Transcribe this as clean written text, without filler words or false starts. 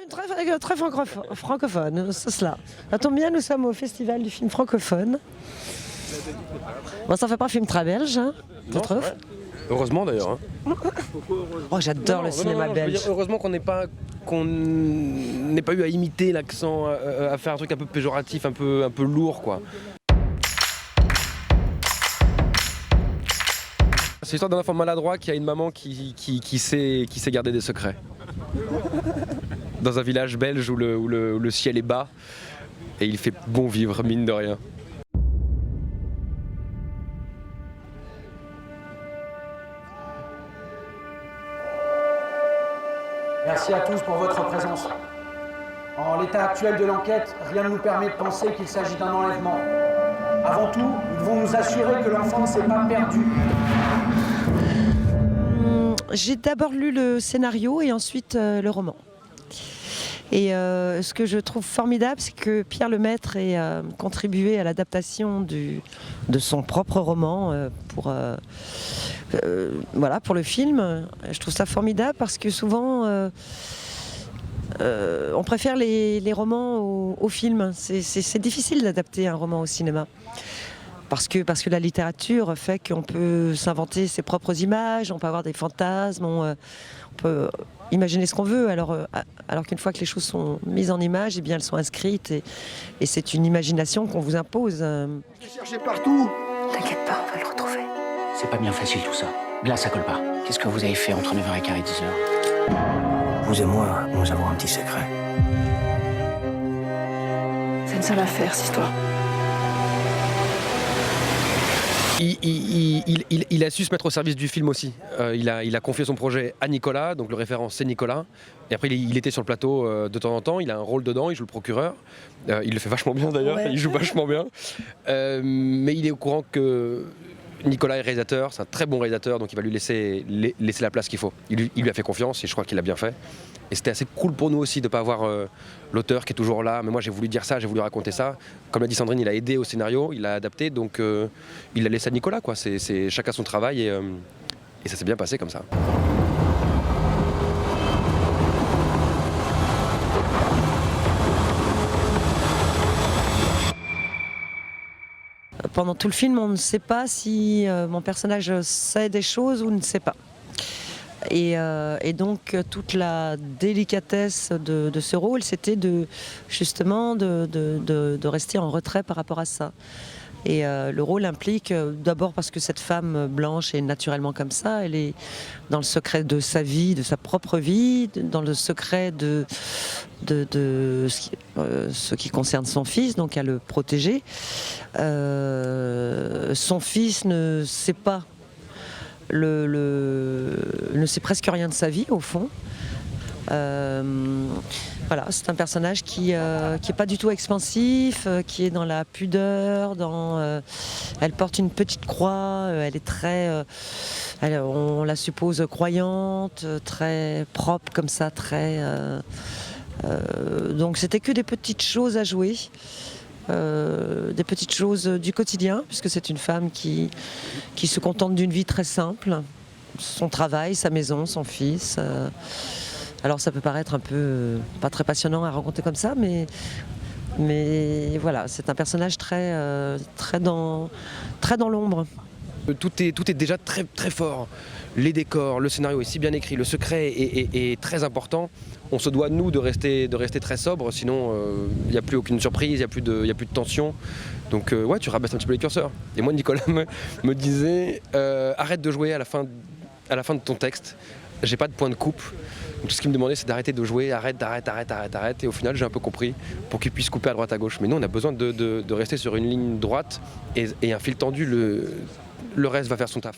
Très francophone, c'est cela. Ça tombe bien, nous sommes au festival du film francophone. Bon, ça fait pas un film très belge, hein, je trouve. Ouais. Heureusement d'ailleurs. Hein. Oh, j'adore le cinéma je veux belge. dire, heureusement qu'on n'ait pas eu à imiter l'accent, à faire un truc un peu péjoratif, un peu lourd, quoi. C'est l'histoire d'un enfant maladroit qui a une maman qui sait garder des secrets. Dans un village belge où le ciel est bas et il fait bon vivre, mine de rien. Merci à tous pour votre présence. En l'état actuel de l'enquête, rien ne nous permet de penser qu'il s'agit d'un enlèvement. Avant tout, nous devons nous assurer que l'enfant ne s'est pas perdu. J'ai d'abord lu le scénario et ensuite le roman. Et ce que je trouve formidable, c'est que Pierre Lemaitre ait contribué à l'adaptation de son propre roman pour le film. Je trouve ça formidable parce que souvent on préfère les romans au film. C'est difficile d'adapter un roman au cinéma. Parce que la littérature fait qu'on peut s'inventer ses propres images, on peut avoir des fantasmes, on peut imaginer ce qu'on veut, alors qu'une fois que les choses sont mises en image, eh bien elles sont inscrites et c'est une imagination qu'on vous impose. J'ai cherché partout. T'inquiète pas, on va le retrouver. C'est pas bien facile tout ça. Là, ça colle pas. Qu'est-ce que vous avez fait entre 9h15 et 10h? Vous et moi, nous avons un petit secret. C'est une seule affaire, cette histoire. Il a su se mettre au service du film aussi. Il a confié son projet à Nicolas, donc le référent c'est Nicolas. Et après il était sur le plateau de temps en temps, il a un rôle dedans, il joue le procureur. Il le fait vachement bien d'ailleurs, ouais. Il joue vachement bien. Mais il est au courant que Nicolas est réalisateur, c'est un très bon réalisateur, donc il va lui laisser la place qu'il faut. Il lui a fait confiance et je crois qu'il a bien fait. Et c'était assez cool pour nous aussi de ne pas avoir l'auteur qui est toujours là. Mais moi j'ai voulu dire ça, j'ai voulu raconter ça. Comme l'a dit Sandrine, il a aidé au scénario, il a adapté, donc il l'a laissé à Nicolas, quoi. C'est chacun son travail et ça s'est bien passé comme ça. Pendant tout le film, on ne sait pas si mon personnage sait des choses ou ne sait pas. Et donc toute la délicatesse de ce rôle, c'était justement de rester en retrait par rapport à ça. Et le rôle implique, d'abord parce que cette femme blanche est naturellement comme ça, elle est dans le secret de sa vie, de sa propre vie, dans le secret de ce qui concerne son fils, donc à le protéger. Son fils ne sait pas, ne sait presque rien de sa vie au fond. Voilà, c'est un personnage qui est pas du tout expansif, qui est dans la pudeur, elle porte une petite croix, elle est très, on la suppose croyante, très propre comme ça, très. Donc c'était que des petites choses à jouer. Des petites choses du quotidien, puisque c'est une femme qui se contente d'une vie très simple, son travail, sa maison, son fils. Alors ça peut paraître un peu pas très passionnant à raconter comme ça, mais voilà, c'est un personnage très dans l'ombre. Tout est déjà très, très fort. Les décors, le scénario est si bien écrit, le secret est très important. On se doit, nous, de rester très sobre, sinon il n'y a plus aucune surprise, il n'y a plus de tension. Donc ouais, tu rabaisses un petit peu les curseurs. Et moi, Nicolas me disait, arrête de jouer à la fin de ton texte, j'ai pas de point de coupe. Donc, tout ce qu'il me demandait, c'est d'arrêter de jouer, arrête. Et au final, j'ai un peu compris, pour qu'il puisse couper à droite à gauche. Mais nous, on a besoin de rester sur une ligne droite et un fil tendu, le reste va faire son taf.